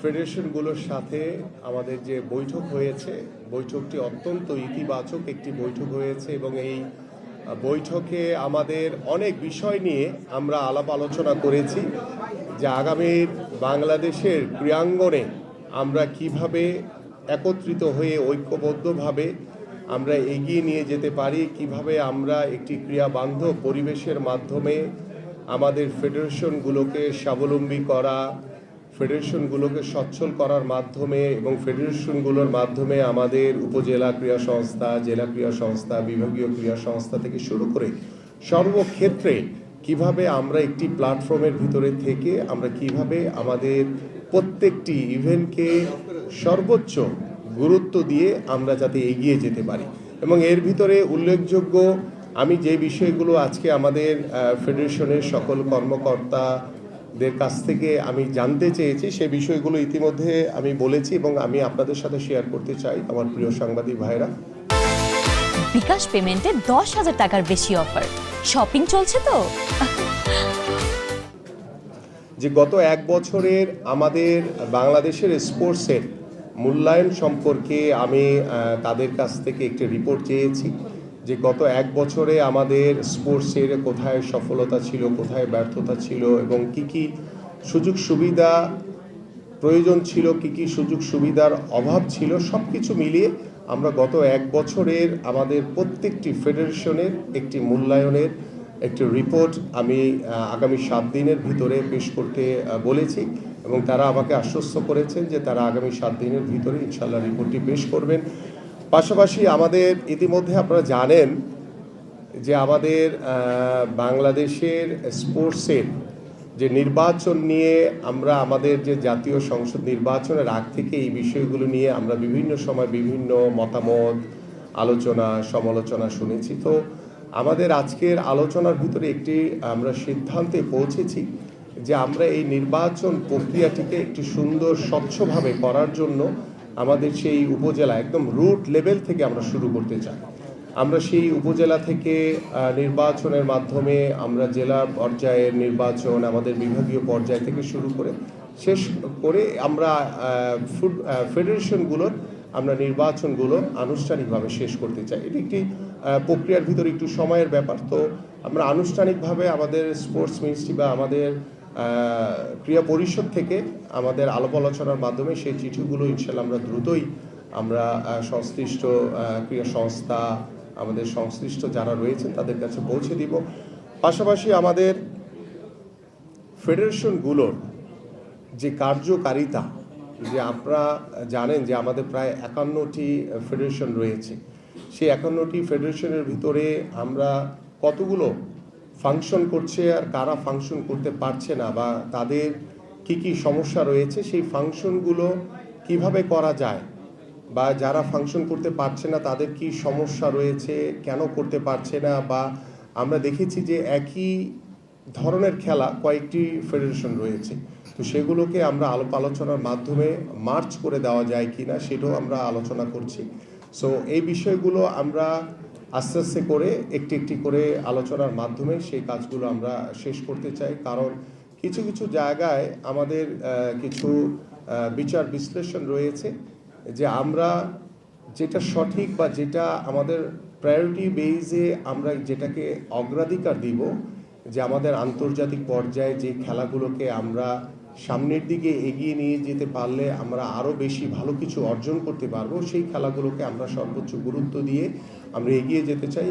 ফেডারেশনগুলোর সাথে আমাদের যে বৈঠক হয়েছে, বৈঠকটি অত্যন্ত ইতিবাচক একটি বৈঠক হয়েছে এবং এই বৈঠকে আমাদের অনেক বিষয় নিয়ে আমরা আলাপ আলোচনা করেছি যে আগামীর বাংলাদেশের ক্রীড়াঙ্গনে আমরা কিভাবে একত্রিত হয়ে ঐক্যবদ্ধভাবে আমরা এগিয়ে নিয়ে যেতে পারি, কিভাবে আমরা একটি ক্রীড়াবান্ধব পরিবেশের মাধ্যমে আমাদের ফেডারেশনগুলোকে স্বাবলম্বী করা, ফেডারেশনগুলোকে সচ্ছল করার মাধ্যমে এবং ফেডারেশনগুলোর মাধ্যমে আমাদের উপজেলা ক্রীড়া সংস্থা, জেলা ক্রীড়া সংস্থা, বিভাগীয় ক্রীড়া সংস্থা থেকে শুরু করে সর্বক্ষেত্রে কিভাবে আমরা একটি প্ল্যাটফর্মের ভিতরে থেকে আমরা কিভাবে আমাদের প্রত্যেকটি ইভেন্টকে সর্বোচ্চ গুরুত্ব দিয়ে আমরা যাতে এগিয়ে যেতে পারি। এবং এর ভিতরে উল্লেখযোগ্য আমি যে বিষয়গুলো আজকে আমাদের ফেডারেশনের সকল কর্মকর্তাদের কাছ থেকে আমি জানতে চেয়েছি সে বিষয়গুলো ইতিমধ্যে আমি বলেছি এবং আমি আপনাদের সাথে শেয়ার করতে চাই আমার প্রিয় সাংবাদিক ভাইরা। বিকাশ পেমেন্টে 10,000 টাকার বেশি অফার, শপিং চলছে তো। যে গত এক বছরের আমাদের বাংলাদেশের স্পোর্টসের মূল্যায়ন সম্পর্কে আমি তাদের কাছ থেকে একটি রিপোর্ট চেয়েছি যে গত এক বছরে আমাদের স্পোর্টসের কোথায় সফলতা ছিল, কোথায় ব্যর্থতা ছিল এবং কি কি সুযোগ সুবিধা প্রয়োজন ছিল, কি কি সুযোগ সুবিধার অভাব ছিল, সব কিছু মিলিয়ে আমরা গত এক বছরের আমাদের প্রত্যেকটি ফেডারেশনের একটি মূল্যায়নের একটি রিপোর্ট আমি আগামী 7 দিনের ভিতরে পেশ করতে বলেছি এবং তারা আমাকে আশ্বস্ত করেছেন যে তারা আগামী 7 দিনের ভিতরে ইনশাল্লাহ রিপোর্টটি পেশ করবেন। পাশাপাশি আমাদের ইতিমধ্যে আপনারা জানেন যে আমাদের বাংলাদেশের স্পোর্টসের যে নির্বাচন নিয়ে আমরা আমাদের যে জাতীয় সংসদ নির্বাচনের আগ থেকে এই বিষয়গুলো নিয়ে আমরা বিভিন্ন সময় বিভিন্ন মতামত, আলোচনা, সমালোচনা শুনেছি। তো আমাদের আজকের আলোচনার ভিতরে একটি আমরা সিদ্ধান্তে পৌঁছেছি যে আমরা এই নির্বাচন প্রক্রিয়াটিকে একটি সুন্দর স্বচ্ছভাবে করার জন্য আমাদের সেই উপজেলা একদম রুট লেভেল থেকে আমরা শুরু করতে চাই। আমরা সেই উপজেলা থেকে নির্বাচনের মাধ্যমে আমরা জেলা পর্যায়ের নির্বাচন, আমাদের বিভাগীয় পর্যায় থেকে শুরু করে শেষ করে আমরা ফেডারেশনগুলোর আমরা নির্বাচনগুলো আনুষ্ঠানিকভাবে শেষ করতে চাই। এটি একটি প্রক্রিয়ার ভিতরে একটু সময়ের ব্যাপার। তো আমরা আনুষ্ঠানিকভাবে আমাদের স্পোর্টস মিনিস্ট্রি বা আমাদের ক্রীড়া পরিষদ থেকে আমাদের আলাপ আলোচনার মাধ্যমে সেই চিঠিগুলো ইনশাল্লাহ আমরা দ্রুতই আমরা সংশ্লিষ্ট ক্রীড়া সংস্থা, আমাদের সংশ্লিষ্ট যারা রয়েছেন তাদের কাছে পৌঁছে দিব। পাশাপাশি আমাদের ফেডারেশনগুলোর যে কার্যকারিতা, যে আপনারা জানেন যে আমাদের প্রায় 51টি ফেডারেশন রয়েছে, সেই 51টি ফেডারেশনের ভিতরে আমরা কতগুলো ফাংশন করছে আর কারা ফাংশন করতে পারছে না বা তাদের কি কি সমস্যা রয়েছে, সেই ফাংশনগুলো কিভাবে করা যায় বা যারা ফাংশন করতে পারছে না তাদের কি সমস্যা রয়েছে, কেন করতে পারছে না, বা আমরা দেখেছি যে একই ধরনের খেলা কয়েকটি ফেডারেশন রয়েছে, তো সেগুলোকে আমরা আলোচনার মাধ্যমে মার্চ করে দেওয়া যায় কি না সেটাও আমরা আলোচনা করছি। সো এই বিষয়গুলো আমরা আস্তে আস্তে করে একটি একটি করে আলোচনার মাধ্যমে সেই কাজগুলো আমরা শেষ করতে চাই। কারণ কিছু কিছু জায়গায় আমাদের কিছু বিচার বিশ্লেষণ রয়েছে যে আমরা যেটা সঠিক বা যেটা আমাদের প্রায়োরিটি বেইজে আমরা যেটাকে অগ্রাধিকার দিব, যে আমাদের আন্তর্জাতিক পর্যায়ে যে খেলাগুলোকে আমরা সামনের দিকে এগিয়ে নিয়ে যেতে পারলে আমরা আরও বেশি ভালো কিছু অর্জন করতে পারবো, সেই খেলাগুলোকে আমরা সর্বোচ্চ গুরুত্ব দিয়ে আমরা এগিয়ে যেতে চাই।